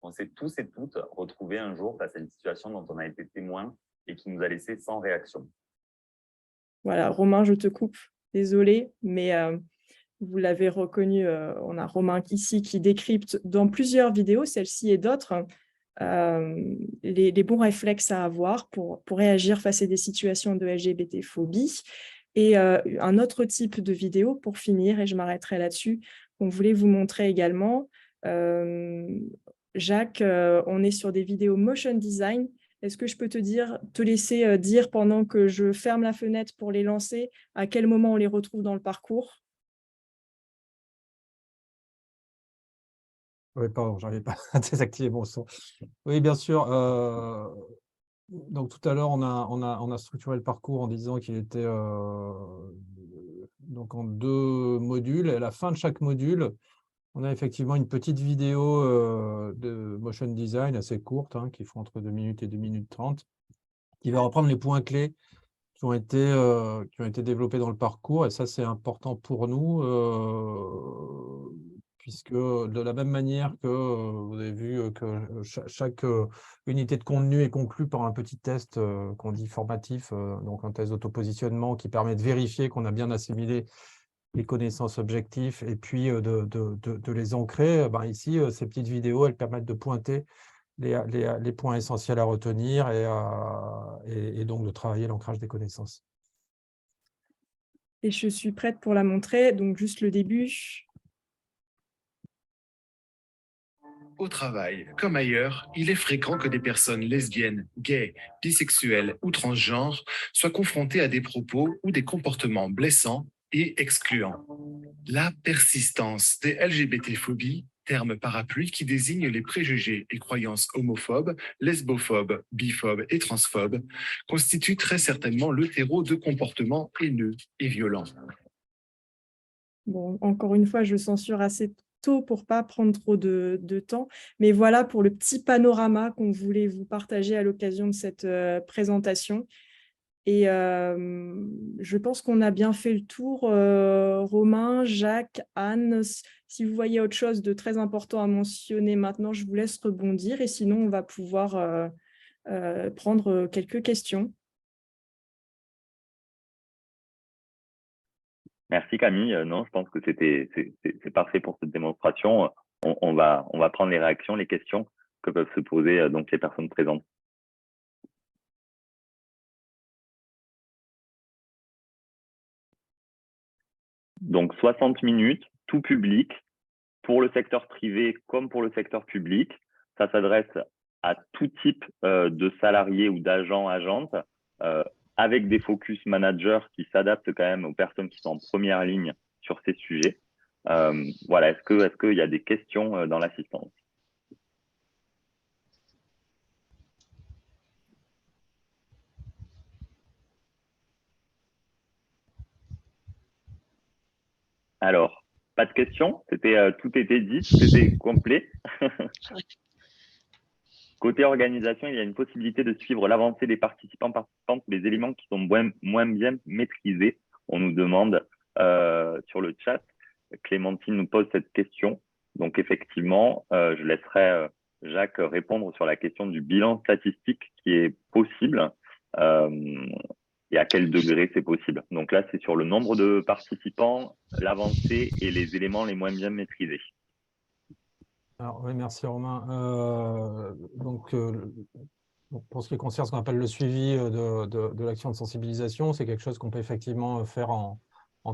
On s'est tous et toutes retrouvés un jour face à une situation dont on a été témoin et qui nous a laissé sans réaction. Voilà, Romain, je te coupe, désolé, mais vous l'avez reconnu, on a Romain ici qui décrypte dans plusieurs vidéos, celle-ci et d'autres, les bons réflexes à avoir pour réagir face à des situations de LGBT-phobie. Et un autre type de vidéo, pour finir, et je m'arrêterai là-dessus, qu'on voulait vous montrer également. Jacques, on est sur des vidéos motion design. Est-ce que je peux te laisser dire pendant que je ferme la fenêtre pour les lancer, à quel moment on les retrouve dans le parcours? Oui, pardon, je n'arrivais pas à désactiver mon son. Oui, bien sûr. Donc tout à l'heure, on a structuré le parcours en disant qu'il était donc en 2 modules. Et à la fin de chaque module, on a effectivement une petite vidéo de motion design assez courte, qui font entre 2 minutes et 2 minutes 30, qui va reprendre les points clés qui ont été développés dans le parcours. Et ça, c'est important pour nous, puisque de la même manière que vous avez vu que chaque unité de contenu est conclue par un petit test qu'on dit formatif, donc un test d'autopositionnement qui permet de vérifier qu'on a bien assimilé les connaissances objectives et puis de les ancrer. Ben ici, ces petites vidéos, elles permettent de pointer les points essentiels à retenir et donc de travailler l'ancrage des connaissances. Et je suis prête pour la montrer, donc juste le début. Au travail, comme ailleurs, il est fréquent que des personnes lesbiennes, gays, bisexuelles ou transgenres soient confrontées à des propos ou des comportements blessants et excluants. La persistance des LGBT-phobies, terme parapluie qui désigne les préjugés et croyances homophobes, lesbophobes, biphobes et transphobes, constitue très certainement le terreau de comportements haineux et violents. Bon, encore une fois, je censure assez tôt pour ne pas prendre trop de temps. Mais voilà pour le petit panorama qu'on voulait vous partager à l'occasion de cette présentation. Et je pense qu'on a bien fait le tour. Romain, Jacques, Anne, si vous voyez autre chose de très important à mentionner maintenant, je vous laisse rebondir. Et sinon, on va pouvoir prendre quelques questions. Merci Camille. Non, je pense que c'est parfait pour cette démonstration. On va prendre les réactions, les questions que peuvent se poser donc les personnes présentes. Donc 60 minutes, tout public, pour le secteur privé comme pour le secteur public. Ça s'adresse à tout type de salariés ou d'agents, agentes, avec des focus managers qui s'adaptent quand même aux personnes qui sont en première ligne sur ces sujets. Voilà, est-ce qu'il y a des questions dans l'assistance? Alors, pas de questions, tout était dit, tout était complet. Côté organisation, il y a une possibilité de suivre l'avancée des participantes, les éléments qui sont moins bien maîtrisés. On nous demande sur le chat, Clémentine nous pose cette question. Donc effectivement, je laisserai Jacques répondre sur la question du bilan statistique qui est possible et à quel degré c'est possible. Donc là, c'est sur le nombre de participants, l'avancée et les éléments les moins bien maîtrisés. Alors, oui, merci Romain. Pour ce qui concerne ce qu'on appelle le suivi de l'action de sensibilisation, c'est quelque chose qu'on peut effectivement faire en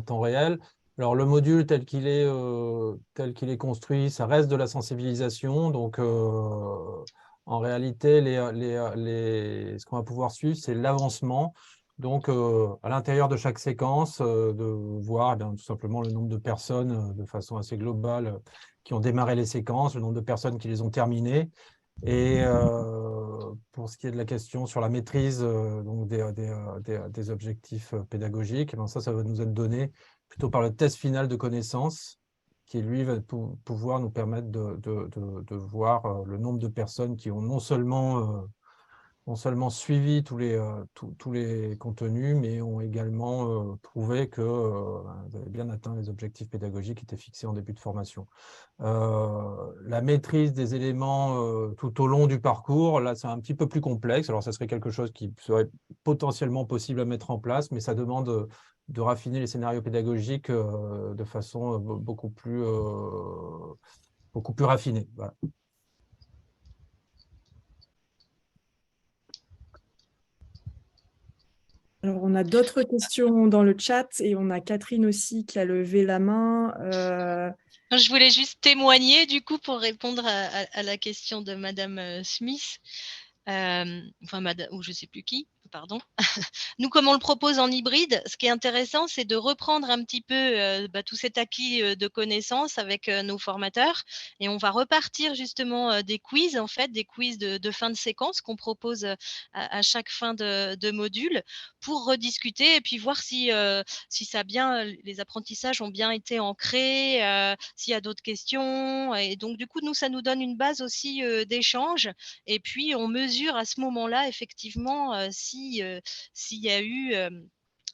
temps réel. Alors, le module tel qu'il est construit, ça reste de la sensibilisation. Donc, en réalité, ce qu'on va pouvoir suivre, c'est l'avancement. Donc, à l'intérieur de chaque séquence, de voir tout simplement le nombre de personnes de façon assez globale qui ont démarré les séquences, le nombre de personnes qui les ont terminées. Et pour ce qui est de la question sur la maîtrise donc des objectifs pédagogiques, ça va nous être donné plutôt par le test final de connaissances, qui lui va pouvoir nous permettre de voir le nombre de personnes qui ont non seulement suivi tous les contenus, mais ont également prouvé que vous avez bien atteint les objectifs pédagogiques qui étaient fixés en début de formation. La maîtrise des éléments tout au long du parcours, là, c'est un petit peu plus complexe. Alors, ça serait quelque chose qui serait potentiellement possible à mettre en place, mais ça demande de raffiner les scénarios pédagogiques de façon beaucoup plus raffinée. Voilà. Alors, on a d'autres questions dans le chat et on a Catherine aussi qui a levé la main. Je voulais juste témoigner du coup pour répondre à la question de Madame Smith, ou je ne sais plus qui, pardon. Nous, comme on le propose en hybride, ce qui est intéressant, c'est de reprendre un petit peu tout cet acquis de connaissances avec nos formateurs et on va repartir justement des quiz, en fait, des quiz de fin de séquence qu'on propose à chaque fin de module pour rediscuter et puis voir si les apprentissages ont bien été ancrés, s'il y a d'autres questions. Et donc, du coup, nous, ça nous donne une base aussi d'échange et puis on mesure à ce moment-là, effectivement, s'il y a eu,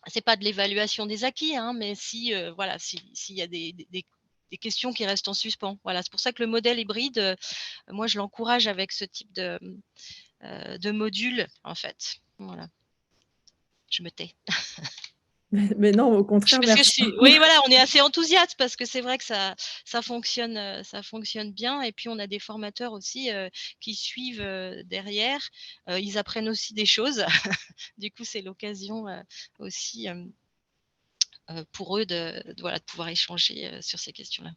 c'est pas de l'évaluation des acquis, hein, mais s'il y a des des questions qui restent en suspens. Voilà, c'est pour ça que le modèle hybride, moi, je l'encourage avec ce type de module, en fait. Voilà, je me tais. Mais non, au contraire, Parce que merci beaucoup. oui, voilà, on est assez enthousiaste parce que c'est vrai que ça fonctionne bien. Et puis, on a des formateurs aussi qui suivent derrière. Ils apprennent aussi des choses. Du coup, c'est l'occasion aussi pour eux de pouvoir échanger sur ces questions-là.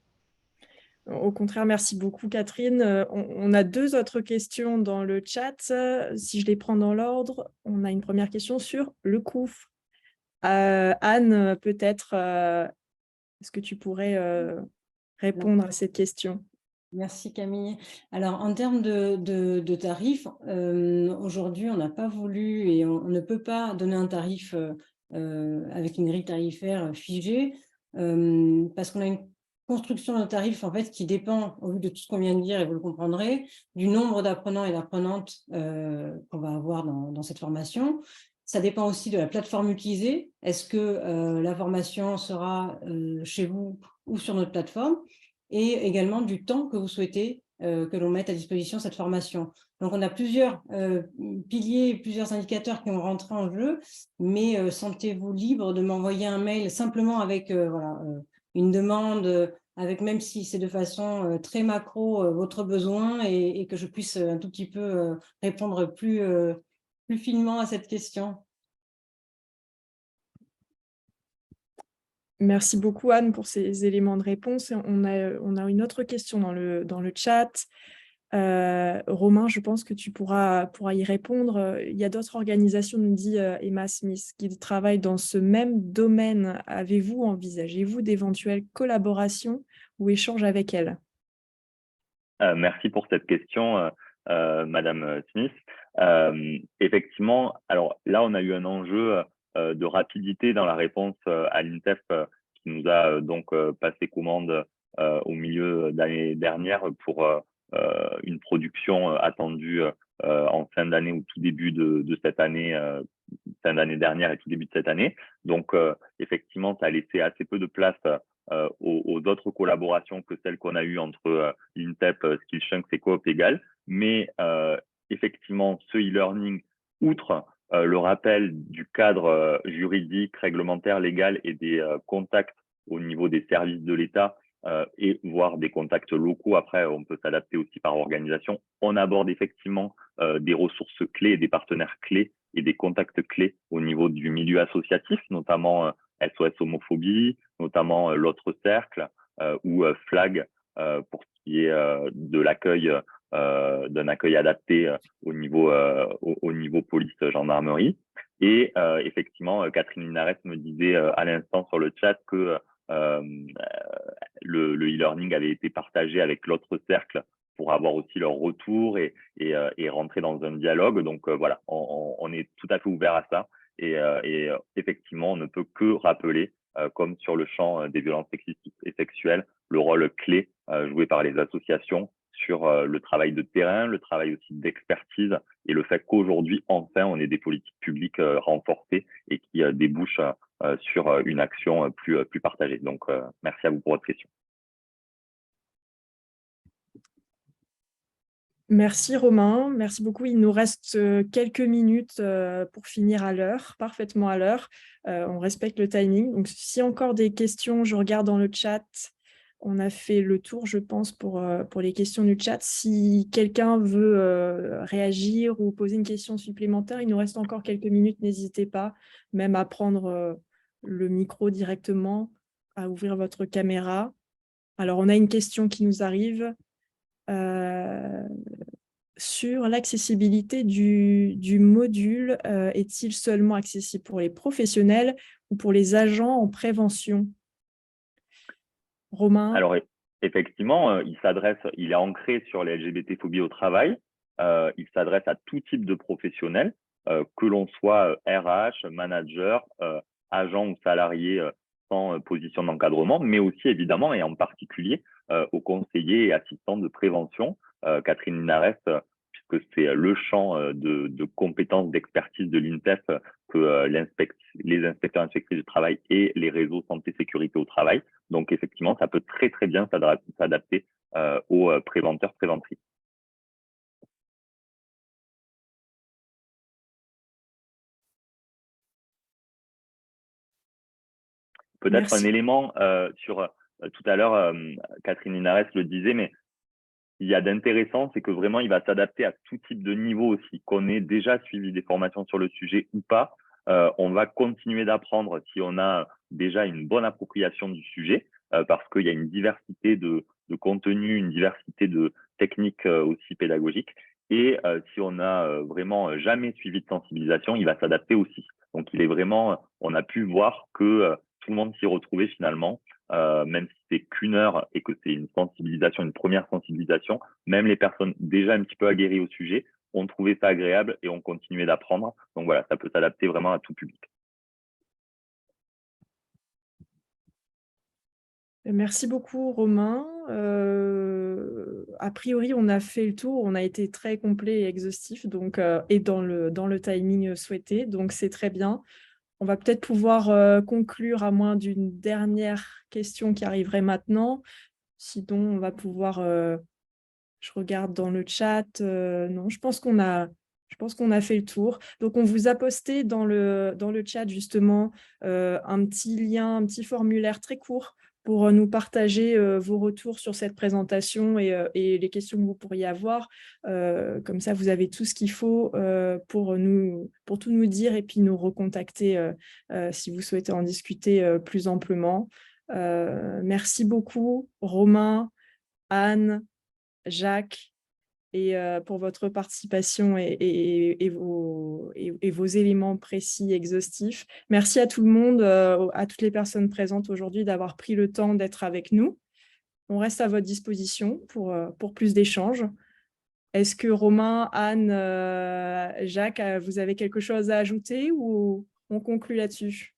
Au contraire, merci beaucoup, Catherine. On a 2 autres questions dans le chat. Si je les prends dans l'ordre, on a une première question sur le coût. Anne, peut-être, est-ce que tu pourrais répondre à cette question? Merci Camille. Alors en termes de tarifs, aujourd'hui on n'a pas voulu et on ne peut pas donner un tarif avec une grille tarifaire figée parce qu'on a une construction de tarif en fait qui dépend, au vu de tout ce qu'on vient de dire et vous le comprendrez, du nombre d'apprenants et d'apprenantes qu'on va avoir dans cette formation. Ça dépend aussi de la plateforme utilisée. Est-ce que la formation sera chez vous ou sur notre plateforme? Et également du temps que vous souhaitez que l'on mette à disposition cette formation. Donc, on a plusieurs piliers, plusieurs indicateurs qui vont rentrer en jeu, mais sentez-vous libre de m'envoyer un mail simplement avec une demande, avec même si c'est de façon très macro, votre besoin et que je puisse un tout petit peu répondre plus finement à cette question. Merci beaucoup, Anne, pour ces éléments de réponse. Et on a une autre question dans le chat. Romain, je pense que tu pourras y répondre. Il y a d'autres organisations, nous dit Emma Smith, qui travaillent dans ce même domaine. Envisagez-vous d'éventuelles collaborations ou échanges avec elles? Merci pour cette question, Madame Smith. Effectivement, alors là, on a eu un enjeu de rapidité dans la réponse à l'INTEF qui nous a donc passé commande au milieu d'année dernière pour une production attendue en fin d'année ou tout début de cette année, fin d'année dernière et tout début de cette année. Donc, effectivement, ça a laissé assez peu de place aux autres collaborations que celles qu'on a eues entre l'INTEP, Skillchunks et Coop Égal. Mais effectivement, ce e-learning, outre le rappel du cadre juridique, réglementaire, légal et des contacts au niveau des services de l'État et voire des contacts locaux, après on peut s'adapter aussi par organisation, on aborde effectivement des ressources clés, des partenaires clés et des contacts clés au niveau du milieu associatif, notamment SOS Homophobie, notamment l'autre cercle ou FLAG pour ce qui est de l'accueil, d'un accueil adapté au niveau police gendarmerie. Et effectivement, Catherine Linares me disait à l'instant sur le chat que le e-learning avait été partagé avec l'autre cercle pour avoir aussi leur retour et rentrer dans un dialogue. Donc voilà, on est tout à fait ouvert à ça. Et effectivement, on ne peut que rappeler, comme sur le champ des violences sexistes et sexuelles, le rôle clé joué par les associations sur le travail de terrain, le travail aussi d'expertise et le fait qu'aujourd'hui, enfin, on ait des politiques publiques renforcées et qui débouchent sur une action plus partagée. Donc, merci à vous pour votre question. Merci Romain, merci beaucoup. Il nous reste quelques minutes pour finir à l'heure, parfaitement à l'heure. On respecte le timing. Donc, si encore des questions, je regarde dans le chat. On a fait le tour, je pense, pour les questions du chat. Si quelqu'un veut réagir ou poser une question supplémentaire, il nous reste encore quelques minutes. N'hésitez pas, même à prendre le micro directement, à ouvrir votre caméra. Alors, on a une question qui nous arrive. Sur l'accessibilité du module, est-il seulement accessible pour les professionnels ou pour les agents en prévention? Romain? Alors, effectivement, il est ancré sur les LGBT-phobies au travail. Il s'adresse à tout type de professionnels, que l'on soit RH, manager, agent ou salarié sans position d'encadrement, mais aussi évidemment et en particulier aux conseillers et assistants de prévention. Catherine Linares, que c'est le champ de compétences, d'expertise de l'INSEF que les inspecteurs inspectrices du travail et les réseaux santé-sécurité au travail. Donc, effectivement, ça peut très, très bien s'adapter aux préventeurs, préventrices. Peut-être un élément sur tout à l'heure, Catherine Linares le disait, mais il y a d'intéressant, c'est que vraiment, il va s'adapter à tout type de niveau aussi, qu'on ait déjà suivi des formations sur le sujet ou pas. On va continuer d'apprendre si on a déjà une bonne appropriation du sujet, parce qu'il y a une diversité de contenus, une diversité de techniques aussi pédagogiques. Et si on n'a vraiment jamais suivi de sensibilisation, il va s'adapter aussi. Donc, il est vraiment, on a pu voir que tout le monde s'y retrouvait finalement. Même si c'est qu'1 heure et que c'est une sensibilisation, une première sensibilisation, même les personnes déjà un petit peu aguerries au sujet ont trouvé ça agréable et ont continué d'apprendre. Donc voilà, ça peut s'adapter vraiment à tout public. Merci beaucoup, Romain. A priori, on a fait le tour, on a été très complet et exhaustif, donc, et dans le timing souhaité, donc c'est très bien. On va peut-être pouvoir conclure à moins d'une dernière question qui arriverait maintenant. Sinon, on va pouvoir... je regarde dans le chat. Non, je pense qu'on a fait le tour. Donc, on vous a posté dans le chat, justement, un petit lien, un petit formulaire très court pour nous partager vos retours sur cette présentation et les questions que vous pourriez avoir. Comme ça, vous avez tout ce qu'il faut pour tout nous dire et puis nous recontacter si vous souhaitez en discuter plus amplement. Merci beaucoup, Romain, Anne, Jacques, et pour votre participation et vos éléments précis, exhaustifs. Merci à tout le monde, à toutes les personnes présentes aujourd'hui d'avoir pris le temps d'être avec nous. On reste à votre disposition pour plus d'échanges. Est-ce que Romain, Anne, Jacques, vous avez quelque chose à ajouter ou on conclut là-dessus?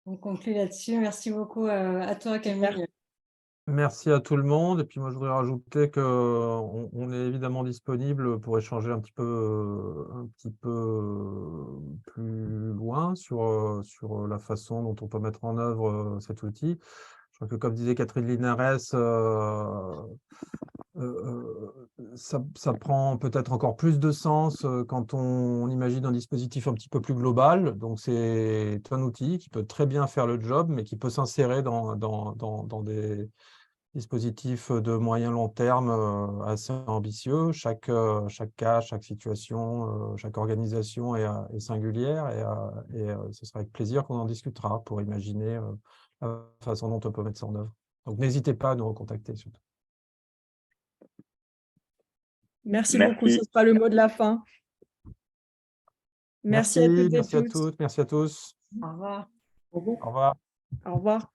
On conclut là-dessus. Merci beaucoup à toi, Camille. Merci à tout le monde. Et puis moi, je voudrais rajouter qu'on est évidemment disponible pour échanger un petit peu plus loin sur la façon dont on peut mettre en œuvre cet outil. Je crois que, comme disait Catherine Linares, ça prend peut-être encore plus de sens quand on imagine un dispositif un petit peu plus global. Donc, c'est un outil qui peut très bien faire le job, mais qui peut s'insérer dans des dispositif de moyen long terme assez ambitieux. Chaque cas, chaque situation, chaque organisation est singulière et ce sera avec plaisir qu'on en discutera pour imaginer la façon dont on peut mettre ça en œuvre. Donc n'hésitez pas à nous recontacter surtout. Merci beaucoup, ce sera le mot de la fin. Merci à toutes et merci à tous. toutes, merci à tous. Au revoir. Au revoir. Au revoir.